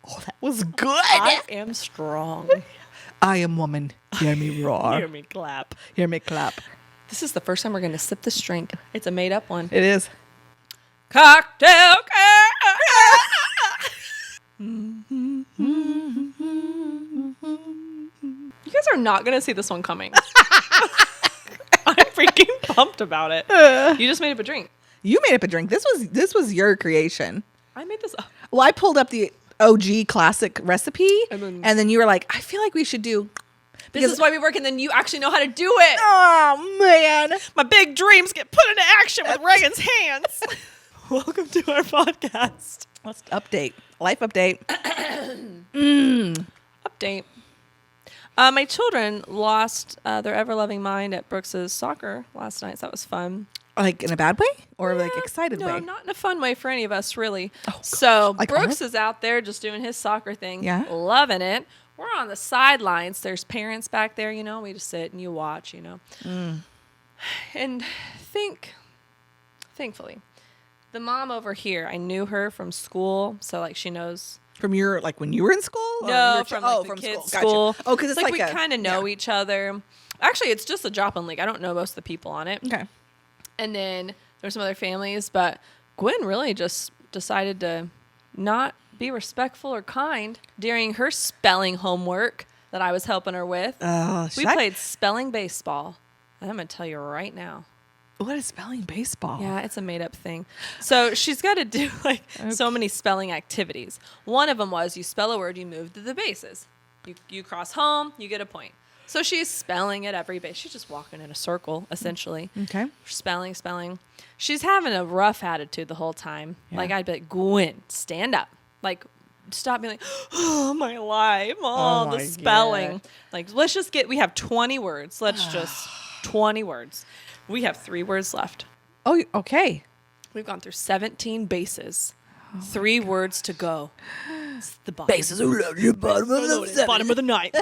Oh, that was good. I am strong. I am woman. Hear me roar. Hear me clap. Hear me clap. This is the first time we're going to sip this drink. It's a made-up one. It is. Cocktail. You guys are not going to see this one coming. I'm freaking pumped about it. You just made up a drink. You made up a drink. This was your creation. I made this up. Well, I pulled up the OG classic recipe, And and then you were like, I feel like we should do. This is why we work, and then you actually know how to do it. Oh, man. My big dreams get put into action with Ragan's hands. Welcome to our podcast. Let's update. Life update. Update. My children lost their ever-loving mind at Brooks's soccer last night, so that was fun. Like in a bad way or like excited no, way? No, not in a fun way for any of us, really. Oh, so like Brooks is out there just doing his soccer thing, Yeah. loving it. We're on the sidelines. There's parents back there, you know. We just sit and you watch, you know. And thankfully, the mom over here, I knew her from school, so like she knows. From your, like when you were in school? Or No, from like, the kids' school. Oh, because it's like like we kind of know each other. Actually, it's just a drop-in league. I don't know most of the people on it. Okay. And then there's some other families, but Gwen really just decided to not be respectful or kind during her spelling homework that I was helping her with. We played spelling baseball. And I'm going to tell you right now. What is spelling baseball? Yeah, it's a made-up thing. So she's got to do like so many spelling activities. One of them was you spell a word, you move to the bases. You cross home, you get a point. So she's spelling at every base. She's just walking in a circle, essentially. Okay. Spelling. She's having a rough attitude the whole time. Yeah. Like, I'd be like, Gwen, stand up. Like, stop being like, oh, my life. Oh, the spelling. God. Like, we have 20 words. 20 words. We have 3 words left. Oh, okay. We've gone through 17 bases. 3 words to go. It's the bottom. Bases are loaded, bottom of the ninth.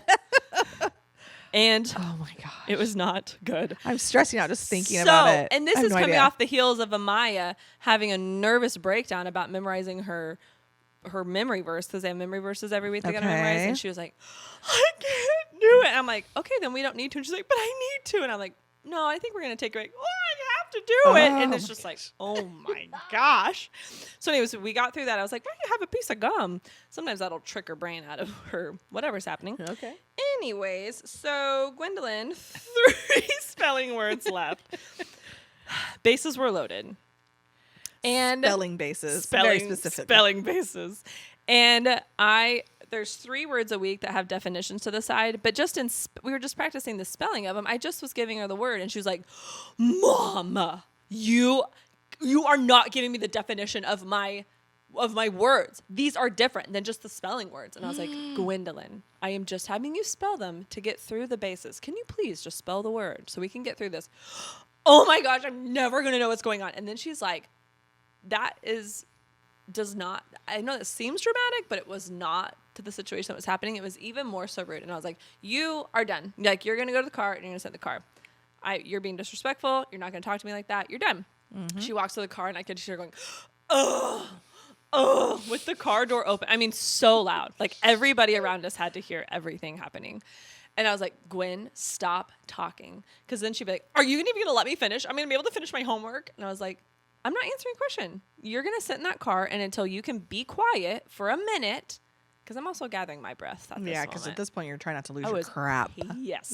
And oh my gosh, it was not good. I'm stressing out just thinking about it. And this is coming off the heels of Amaya having a nervous breakdown about memorizing her memory verse, because they have memory verses every week they gotta memorize. And she was like, I can't do it. And I'm like, okay, then we don't need to. And she's like, but I need to. And I'm like, no, I think we're gonna take it. Like, oh, I have to do it. And it's just like, oh my gosh. So anyways, we got through that. I was like, why don't you have a piece of gum? Sometimes that'll trick her brain out of her whatever's happening. Okay. Anyways, so Gwendolyn, 3 spelling words left. Bases were loaded. And spelling bases. Very specific. Spelling bases. And there's 3 words a week that have definitions to the side, but we were just practicing the spelling of them. I just was giving her the word, and she was like, Mama, you are not giving me the definition of my words. These are different than just the spelling words. And I was like, Gwendolyn, I am just having you spell them to get through the bases. Can you please just spell the word so we can get through this? Oh my gosh, I'm never going to know what's going on. And then she's like, I know that seems dramatic, but it was not to the situation that was happening. It was even more so rude. And I was like, you are done. Like, you're going to go to the car and you're going to sit in the car. You're being disrespectful. You're not going to talk to me like that. You're done. Mm-hmm. She walks to the car and I could hear her going, oh, with the car door open. I mean, so loud. Like, everybody around us had to hear everything happening. And I was like, Gwen, stop talking. Because then she'd be like, are you even going to let me finish? I'm going to be able to finish my homework. And I was like, I'm not answering a question. You're going to sit in that car, and until you can be quiet for a minute, because I'm also gathering my breath at this moment. Yeah, because at this point, you're trying not to lose your crap. Yes.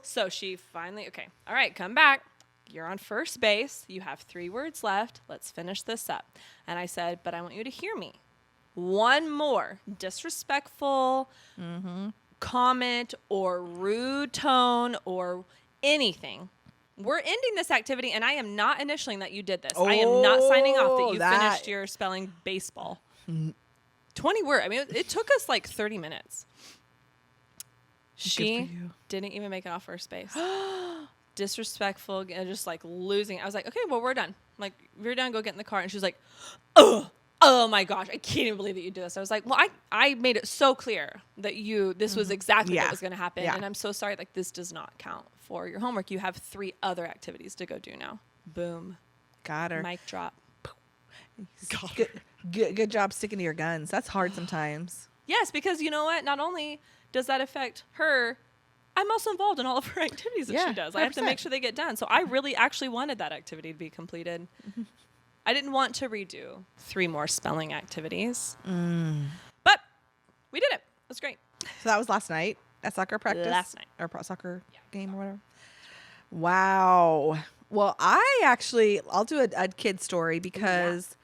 So she finally, okay, all right, come back. You're on first base. You have 3 words left. Let's finish this up. And I said, but I want you to hear me. One more disrespectful comment or rude tone or anything. We're ending this activity, and I am not initialing that you did this. I am not signing off that you finished your spelling baseball. 20 words. I mean, it took us like 30 minutes. She didn't even make it off first base. Disrespectful, and just like losing. I was like, okay, well, we're done. Like, we're done. Go get in the car. And she was like, oh my gosh, I can't even believe that you did this. I was like, well, I made it so clear that this was exactly what was going to happen. Yeah. And I'm so sorry. Like, this does not count for your homework. You have 3 other activities to go do now. Boom. Got her. Mic drop. Good job sticking to your guns. That's hard sometimes. Yes, because you know what? Not only does that affect her, I'm also involved in all of her activities that she does. 100%. I have to make sure they get done. So I really actually wanted that activity to be completed. I didn't want to redo 3 more spelling activities. But we did it. It was great. So that was last night at soccer practice? Last night. Or soccer game or whatever? Wow. Well, I'll do a kid story because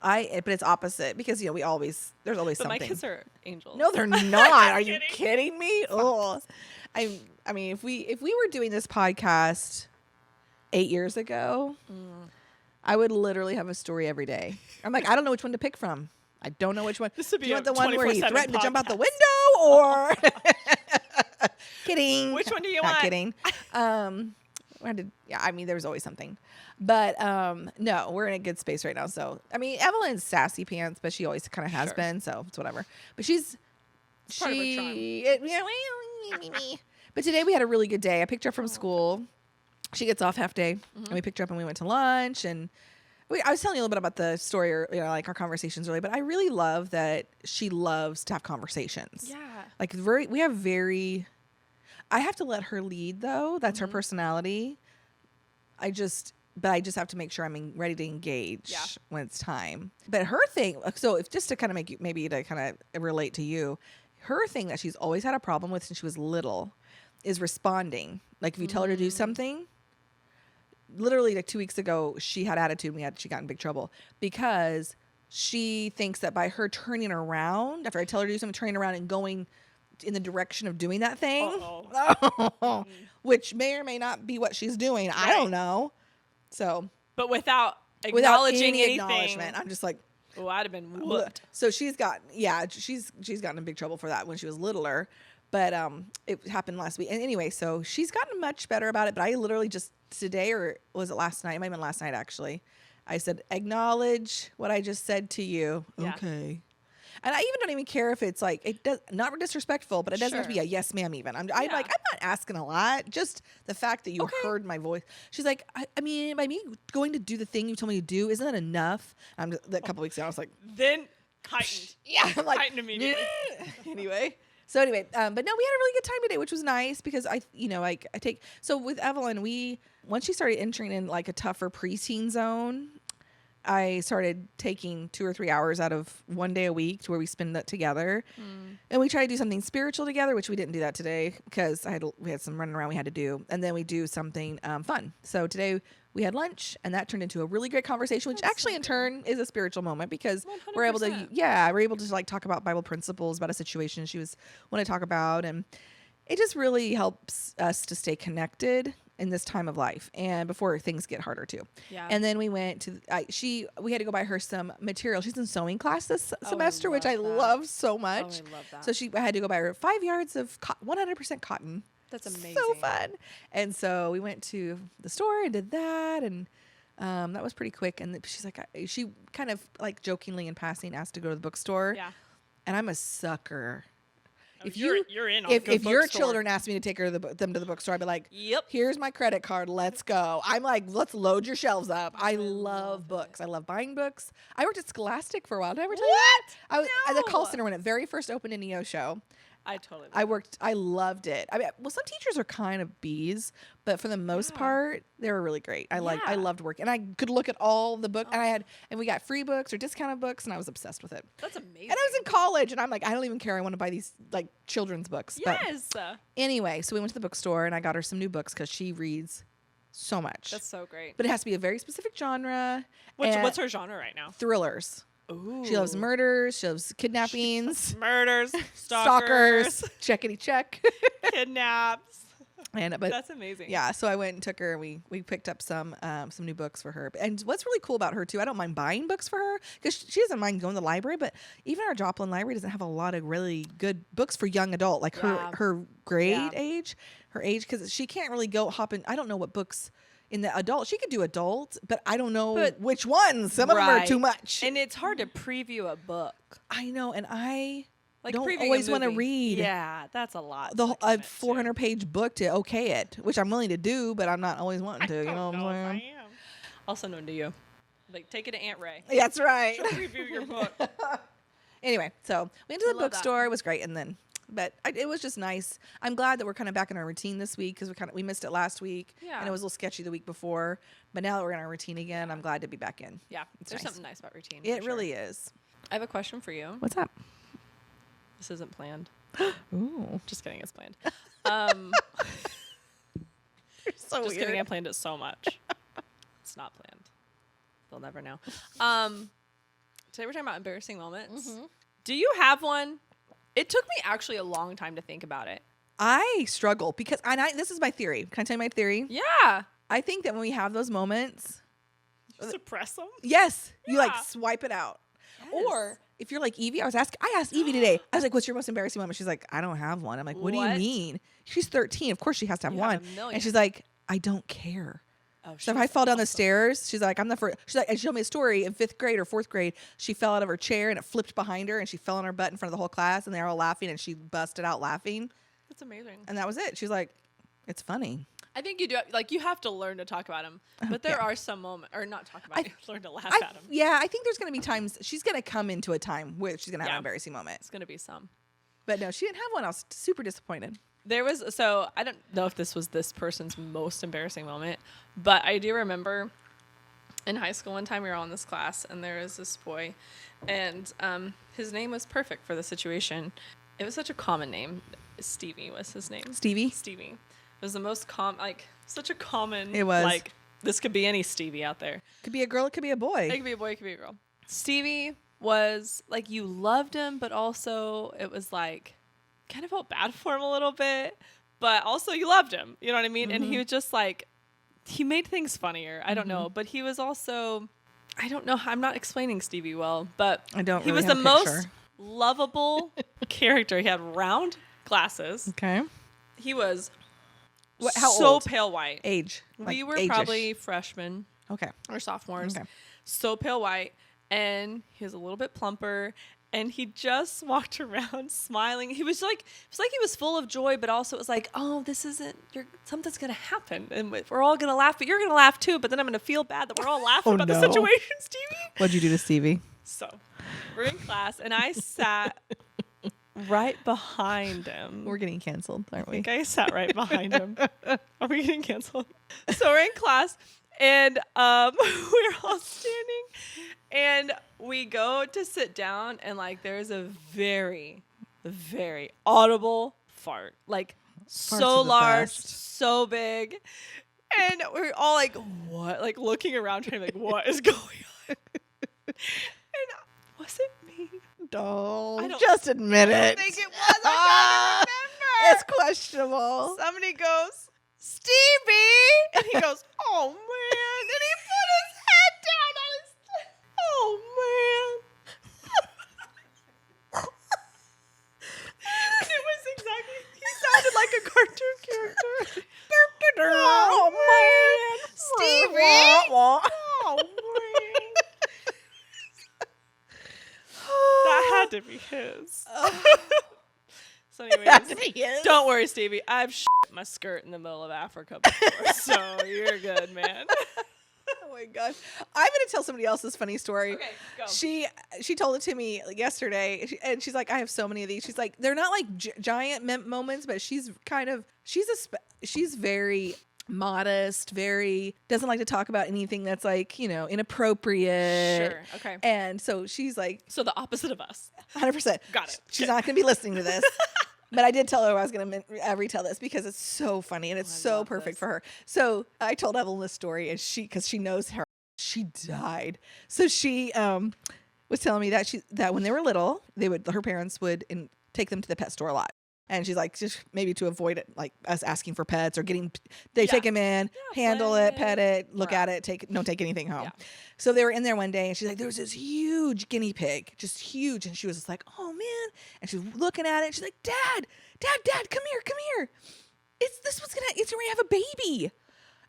but it's opposite because, there's always but something. My kids are angels. No, they're not. Are you kidding me? Oh, I mean, if we were doing this podcast 8 years ago, I would literally have a story every day. I'm like, I don't know which one to pick from. I don't know which one. This would be do you want the one where he threatened podcast. to jump out the window or kidding? Which one do you Not want? kidding. There's always something. But no, we're in a good space right now. So, Evelyn's sassy pants, but she always kind of has been. So it's whatever. But part of her charm. But today we had a really good day. I picked her up from school. She gets off half day. And we picked her up and we went to lunch. And I was telling you a little bit about the story or, like our conversations earlier. But I really love that she loves to have conversations. Yeah. Like I have to let her lead, though. That's her personality. I just have to make sure I'm ready to engage when it's time. But her thing, so if just to kind of make you, maybe to kind of relate to you, her thing that she's always had a problem with since she was little is responding. Like if you tell her to do something, literally like 2 weeks ago, she had attitude and she got in big trouble because she thinks that by her turning around, after I tell her to do something, turning around and going in the direction of doing that thing, which may or may not be what she's doing. Right. I don't know. So, but without acknowledging any anything, acknowledgement, I'm just like, oh, I'd have been whooped. So she's gotten in big trouble for that when she was littler, but it happened last week. And anyway, so she's gotten much better about it. But I literally just today, or was it last night? It might have been last night actually. I said, acknowledge what I just said to you. Yeah. Okay. And I even don't even care if it's like, it does not disrespectful, but it doesn't have to be a yes, ma'am, even. I'm like, I'm not asking a lot. Just the fact that you heard my voice. She's like, I mean, by me going to do the thing you told me to do, isn't that enough? A couple weeks ago, I was like, then heightened. Yeah. I'm like, heightened immediately. Anyway. So anyway, but no, we had a really good time today, which was nice because I take, so with Evelyn, once she started entering in like a tougher preteen zone, I started taking 2 or 3 hours out of one day a week to where we spend that together. And we try to do something spiritual together, which we didn't do that today because we had some running around we had to do. And then we do something fun. So today we had lunch and that turned into a really great conversation, which actually in turn is a spiritual moment because 100%. we're able to like talk about Bible principles, about a situation she was want to talk about. And it just really helps us to stay connected in this time of life and before things get harder too. Yeah. And then we went to, we had to go buy her some material. She's in sewing class this semester, which I love so much. I love that. So I had to go buy her 5 yards of 100% cotton. That's amazing. So fun. And so we went to the store and did that. And that was pretty quick. And she's like, she kind of like jokingly in passing asked to go to the bookstore. Yeah. And I'm a sucker. If you're in, if your children ask me to take them to the bookstore, I'd be like, "Yep, here's my credit card. Let's go." I'm like, "Let's load your shelves up." I love books. I love buying books. I worked at Scholastic for a while. Did I ever tell you that? I was at the call center when it very first opened in Neosho. I loved it. I mean, some teachers are kind of bees, but for the most part, they were really great. I loved working, and I could look at all the books, and we got free books or discounted books, and I was obsessed with it. That's amazing. And I was in college, and I'm like, I don't even care. I want to buy these like children's books. Yes. But anyway, so we went to the bookstore, and I got her some new books because she reads so much. That's so great. But it has to be a very specific genre. What's her genre right now? Thrillers. Ooh. She loves murders. She loves kidnappings. Murders. Stalkers. Checkity check. Kidnaps. But that's amazing. Yeah. So I went and took her and we picked up some new books for her. And what's really cool about her too, I don't mind buying books for her because she doesn't mind going to the library, but even our Joplin library doesn't have a lot of really good books for young adult, like her grade age, because she can't really go hop in. I don't know what books in the adult, she could do adult, but I don't know which ones. Some of them are too much. And it's hard to preview a book. I know, and I don't always want to read. Yeah, that's a lot. A 400-page book to okay it, which I'm willing to do, but I'm not always wanting to. You know what I'm saying? I'll send one to you. Like, take it to Aunt Ray. That's right. She'll review your book. Anyway, so we went to the love that. bookstore. It was great, and then, it was just nice. I'm glad that we're kind of back in our routine this week because we missed it last week, Yeah. and it was a little sketchy the week before. But now that we're in our routine again, I'm glad to be back in. Yeah, It's there's nice. something nice about routine. It for really sure. is. I have a question for you. What's up? This isn't planned. Ooh, Just kidding, it's planned. you're so Just kidding, I planned it so much. It's not planned. They'll never know. Today we're talking about embarrassing moments. Mm-hmm. Do you have one? It took me actually a long time to think about it. I struggle because this is my theory. Can I tell you my theory? Yeah. I think that when we have those moments, Suppress them? yes, you like Yeah. swipe it out. Yes. Or if you're like Evie, I asked Evie today. I was like, "What's your most embarrassing moment?" She's like, "I don't have one." I'm like, "What do you What? mean?" She's 13. Of course, she has to have You one. have a million. And she's like, "I don't care." Oh, So if I fall down the stairs, she's like, "I'm the first." She's like, and she told me a story in 5th grade or 4th grade. She fell out of her chair and it flipped behind her, and she fell on her butt in front of the whole class, and they were all laughing, and she busted out laughing, That's amazing. and that was it. She's like, "It's funny." I think you do. Like, you have to learn to talk about them. But there are some moments, or not talk about I- it, learn to laugh at them. Yeah, I think there's going to be times she's going to come into a time where she's going to have Yeah. an embarrassing moment. It's going to be some. But no, she didn't have one. I was super disappointed. There was, so I don't know if this was this person's most embarrassing moment, but I do remember in high school one time we were all in this class and there was this boy and his name was perfect for the situation. It was such a common name. Stevie was his name. Stevie? Stevie. It was the most such a common. It was. Like, this could be any Stevie out there. Could be a girl, it could be a boy. It could be a boy, it could be a girl. Stevie was like, you loved him, but also it was like, kind of felt bad for him a little bit, but also you loved him. You know what I mean? And he was just like, he made things funnier. I don't know, but he was also, I don't know. I'm not explaining Stevie well, but I don't he really was have the a most picture. lovable character. He had round glasses. Okay. He was How so old? pale white. Age. We were age-ish. probably freshmen Okay. or sophomores. Okay. So pale white, and he was a little bit plumper, and he just walked around smiling. He was like, it was like he was full of joy, but also it was like, oh, this isn't, something's gonna happen, and we're all gonna laugh, but you're gonna laugh too. But then I'm gonna feel bad that we're all laughing Oh, about no. the situation, Stevie. What'd you do to Stevie? So we're in class, and I sat right behind him. We're getting canceled, aren't I we? think I sat right behind him. Are we getting canceled? So we're in class, and we're all standing, and we go to sit down, and like there's a very, very audible fart, like so are the large, best. so big, and we're all like, what? Like looking around, trying to like, what is going on? And was it me? Don't. I don't- Just admit I it. think it was. I'm trying to remember. It's questionable. Somebody goes, Stevie! And he goes, oh, man. And he put his head down on his... Oh, man. It was exactly... He sounded like a cartoon character. Oh, man. Stevie! Oh, man. That had to be his. So anyways, don't worry, Stevie. I've shit my skirt in the middle of Africa before, so you're good, man. Oh my gosh. I'm going to tell somebody else's funny story. Okay, go. She told it to me yesterday, and she's like, I have so many of these. She's like, they're not like giant moments, but she's very modest, very doesn't like to talk about anything that's like, inappropriate. Sure. Okay. And so she's like, So the opposite of us. 100%. Got it. She's not going to be listening to this. But I did tell her I was going to retell this because it's so funny and it's I so love perfect this. for her. So I told Evelyn this story, and because she knows her, she died. So she was telling me that when they were little, her parents would take them to the pet store a lot. And she's like, just maybe to avoid it, like us asking for pets or they take them in, handle play it, pet it, look Right. at it, don't take anything home. Yeah. So they were in there one day, and she's like, there was this huge guinea pig, just huge. And she was just like, oh man. And she's looking at it, and she's like, Dad, come here. It's gonna have a baby.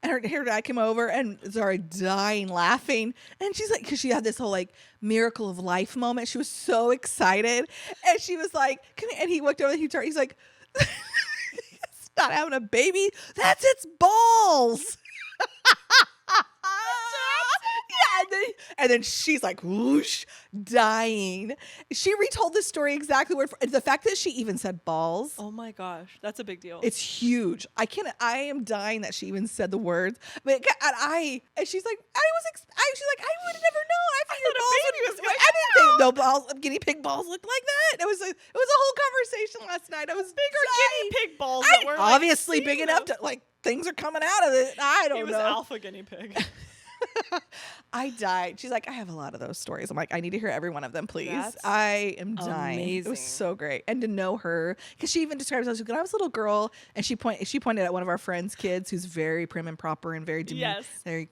And her dad came over and started dying laughing. And she's like, because she had this whole like miracle of life moment. She was so excited. And she was like, come here. And he looked over, he's like, it's not having a baby. That's its balls. Yeah. And And then she's like, whoosh, dying. She retold this story exactly word for the fact that she even said balls. Oh my gosh, that's a big deal. It's huge. I am dying that she even said the words. But and she's like, she's like, I would have never known. I thought your balls would was I didn't think no balls, guinea pig balls looked like that. It was a whole conversation last night. I was bigger dying. guinea pig balls that were like, obviously big enough to like things are coming out of it. I don't know. He was alpha guinea pig. I died. She's like, I have a lot of those stories. I'm like, I need to hear every one of them, please. That's I am dying. It was amazing. so great. And to know her, because she even describes us when I was a little girl, and she pointed at one of our friends' kids who's very prim and proper and very Yes. very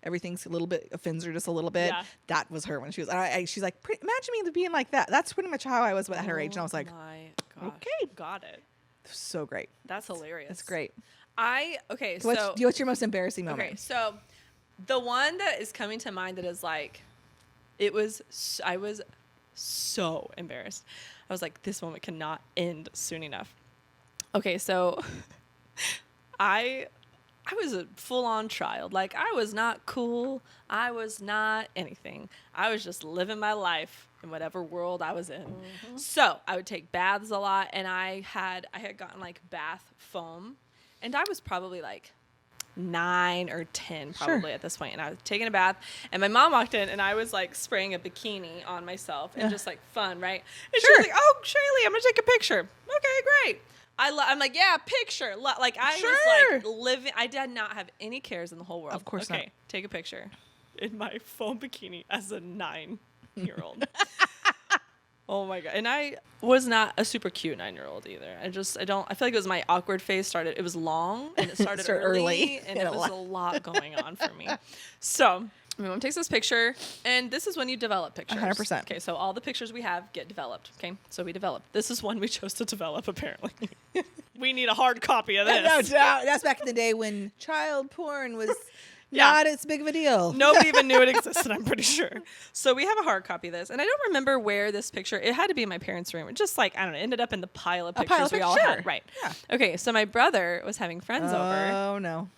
everything's a little bit offends her just a little bit. Yeah. That was her when she was. She's like, imagine me being like that. That's pretty much how I was at her age, and I was like, my gosh. okay. Got it. so great. That's hilarious. That's great. What's your most embarrassing moment? Okay, so the one that is coming to mind that is like, I was so embarrassed. I was like, this moment cannot end soon enough. Okay, so I was a full-on child. Like, I was not cool. I was not anything. I was just living my life in whatever world I was in. Mm-hmm. So I would take baths a lot, and I had gotten like bath foam, and I was probably like 9 or 10 probably at this point, and I was taking a bath, and my mom walked in, and I was like spraying a bikini on myself and just like fun, right? And she was like, "Oh, Shaylea, I'm gonna take a picture." Okay, great. I'm like, yeah, picture. Like I was like living. I did not have any cares in the whole world. Of course not. Take a picture in my foam bikini as a 9-year-old. Oh my God. And I was not a super cute 9-year-old either. I feel like it was my awkward phase started. It was long and it started early and it was a lot going on for me. So my mom takes this picture, and this is when you develop pictures. 100%. Okay, so all the pictures we have get developed. Okay, so we developed. This is one we chose to develop, apparently. We need a hard copy of this. No doubt. That's back in the day when child porn was not as big of a deal. Nobody even knew it existed, I'm pretty sure. So we have a hard copy of this. And I don't remember where this picture, it had to be in my parents' room. It just like, I don't know, ended up in the pile of pictures we all had. Right. Yeah. Okay, so my brother was having friends over. Oh, no.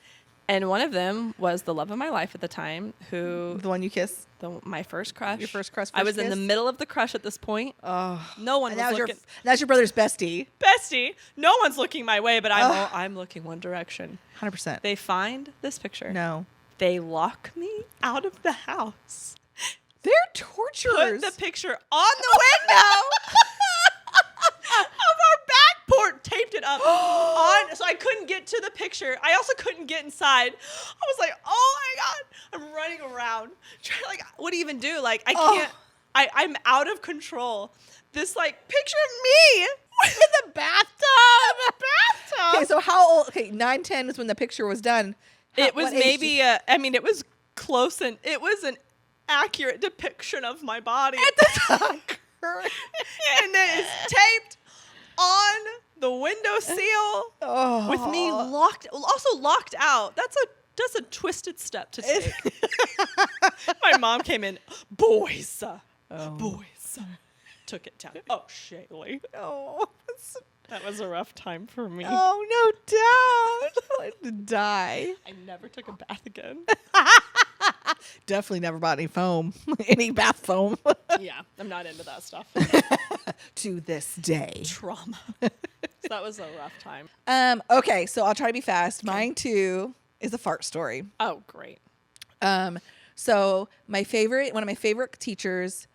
And one of them was the love of my life at the time, who... The one you kissed? My first crush. Your first crush? I was in the middle of the crush at this point. Oh. No one was looking. That's your brother's bestie. Bestie. No one's looking my way, but I'm looking one direction. 100%. They find this picture. No. They lock me out of the house. They're torturers. Put the picture on the window of our back porch, taped it up on, so I couldn't get to the picture. I also couldn't get inside. I was like, oh my God. I'm running around. Trying like, what do you even do? Like, I can't, I'm out of control. This like picture of me in the bathtub. Okay, so how old? Okay, 9, 10 is when the picture was done. It was maybe, it was close, and it was an accurate depiction of my body. At the time. And then it's taped on the windowsill with me locked out. That's a twisted step to take. My mom came in, boys, took it down. Oh, Shaylea. Oh, that was a rough time for me. Oh, no doubt. I had to die. I never took a bath again. Definitely never bought any foam, any bath foam. Yeah, I'm not into that stuff. To this day. Trauma. So that was a rough time. Okay, so I'll try to be fast. Mine too is a fart story. Oh, great. So one of my favorite teachers,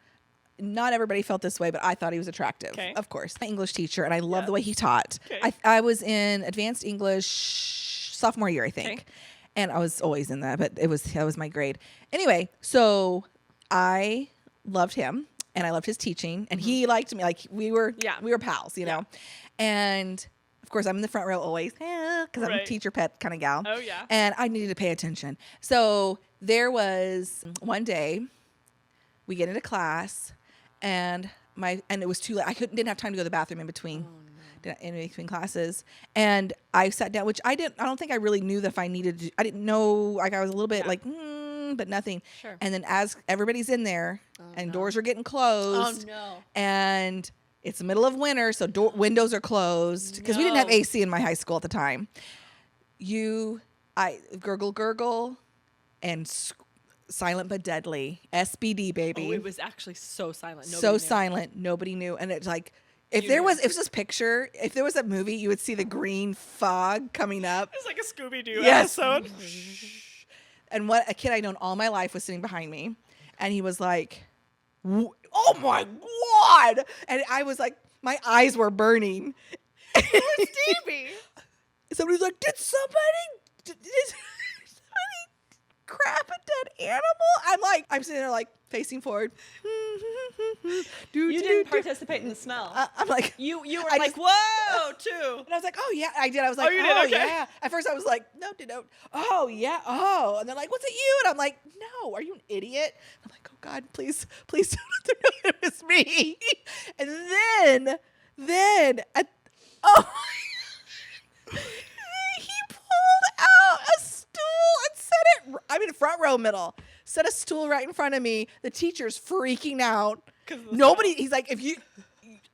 not everybody felt this way, but I thought he was attractive. Okay. Of course. My English teacher, and I love the way he taught. Okay. I was in advanced English sophomore year, I think. Okay. And I was always in that, but that was my grade. Anyway, so I loved him and I loved his teaching, and he liked me. Like we were pals, you know. And of course, I'm in the front row always because I'm a teacher pet kind of gal. Oh yeah. And I needed to pay attention. So there was one day we get into class, and it was too late. I didn't have time to go to the bathroom in between. In between classes, and I sat down, which I don't think I really knew that if I needed to. I didn't know, like I was a little bit like, but nothing. Sure. And then as everybody's in there and doors are getting closed, and it's the middle of winter, so windows are closed because we didn't have AC in my high school at the time. I gurgle and Silent but Deadly. SBD, baby. Oh, it was actually so silent. Nobody so knew. silent. Nobody knew. And it's like, if You there knew. was, if this picture, if there was a movie, you would see the green fog coming up. It was like a Scooby-Doo Yes. episode. And what a kid I'd known all my life was sitting behind me. And he was like, oh my God. And I was like, my eyes were burning. Poor Stevie. Somebody was like, did somebody crap a dead animal? I'm sitting there like facing forward. You didn't participate in the smell. I'm like, you were I like, just- whoa, too. and I was like, oh yeah, I did. I was like, you oh, did? Okay. yeah. At first I was like, no. Oh yeah, oh. And they're like, what's it you? And I'm like, no, are you an idiot? I'm like, oh God, please don't let them know it was me. And then he pulled out a stool and set it, front row middle, set a stool right in front of me. The teacher's freaking out. Nobody, he's like, if you,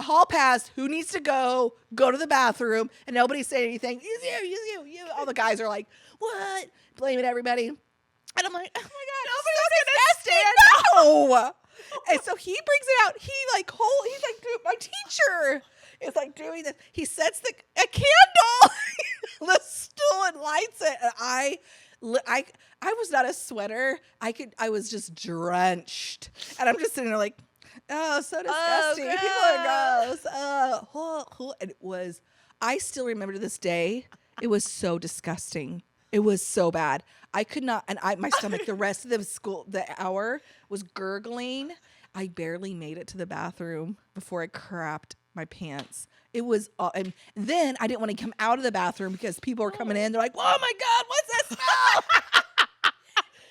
hall pass, who needs to go to the bathroom, and nobody say anything. You. All the guys are like, what? Blaming everybody. And I'm like, oh my God, so disgusting. No. And so he brings it out. He's like, dude, my teacher is like doing this. He sets a candle on the stool and lights it. And I was not a sweater. I was just drenched. And I'm just sitting there like, oh, so disgusting. Oh, People are gross. And it was, I still remember to this day, it was so disgusting. It was so bad. I could not, and my stomach, the rest of the hour was gurgling. I barely made it to the bathroom before I crapped my pants. It was, and then I didn't want to come out of the bathroom because people were coming in. They're like, oh my God, what's that smell?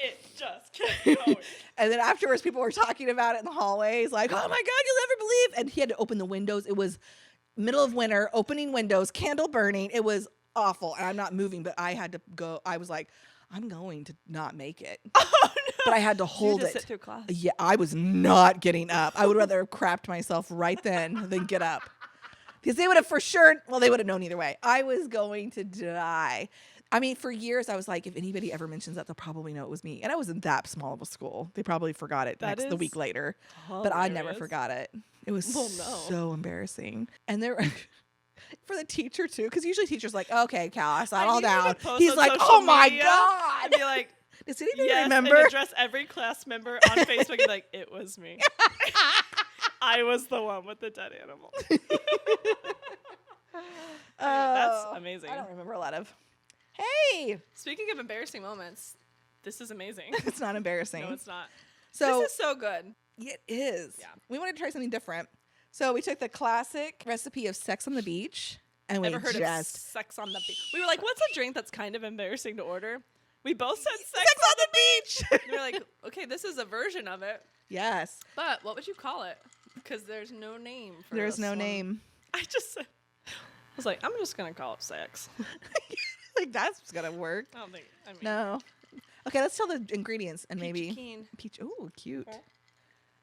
It just kept going. And then afterwards, people were talking about it in the hallways, like, oh my God, you'll never believe. And he had to open the windows. It was middle of winter, opening windows, candle burning. It was awful. And I'm not moving, but I had to go. I was like, I'm going to not make it. Oh, no. But I had to hold you it. sit through class. Yeah, I was not getting up. I would rather have crapped myself right then than get up. Because they would have for sure, well, they would have known either way. I was going to die. I mean, for years, I was like, if anybody ever mentions that, they'll probably know it was me. And I wasn't that small of a school. They probably forgot it the week later. But I never forgot it. It was so embarrassing. And there for the teacher, too, because usually teachers like, okay, Cal, I saw it all down. He's like, oh, my God. And be like, does anybody yes, remember? And address every class member on Facebook and be like, it was me. I was the one with the dead animal. That's amazing. I don't remember a lot of. Hey, Speaking of embarrassing moments, this is amazing. it's not embarrassing. No, it's not. So This is so good. it is. Yeah. We wanted to try something different. So we took the classic recipe of Sex on the Beach, and we Ever heard of just sex on the beach? We were like, what's a drink that's kind of embarrassing to order? We both said sex on the beach. And we were like, okay, this is a version of it. Yes, But what would you call it? Because there's no name for there's this no one. name. I was like, I'm just going to call it sex. Like that's gonna work. I don't think, No. Okay, let's tell the ingredients and Peachy maybe keen. peach. Ooh, cute. Okay.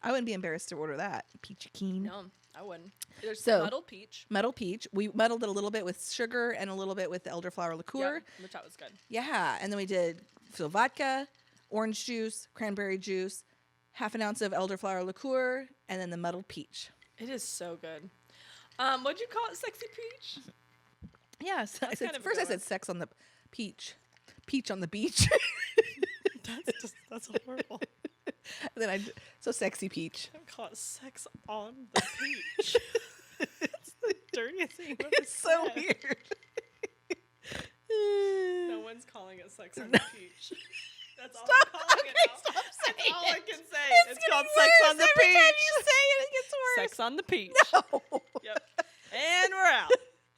I wouldn't be embarrassed to order that. Peachy keen. No, I wouldn't. There's So- muddled peach. Muddled peach. We muddled it a little bit with sugar and a little bit with the elderflower liqueur. Yeah, which that was good. Yeah, and then we did vodka, orange juice, cranberry juice, half an ounce of elderflower liqueur, and then the muddled peach. It is so good. What'd you call it? Sexy peach? Yes. That's kind of a First good I said one. sex on the peach. Peach on the beach. That's horrible. And then so sexy peach. I call it sex on the peach. It's the dirtiest thing I've ever It's so said. weird. No one's calling it sex on the peach. That's all I'm calling it now. Stop saying That's all I it. can say. It's getting called sex worse. on the Every time peach. you say it, it gets worse. Sex on the peach. No. Yep. And we're out.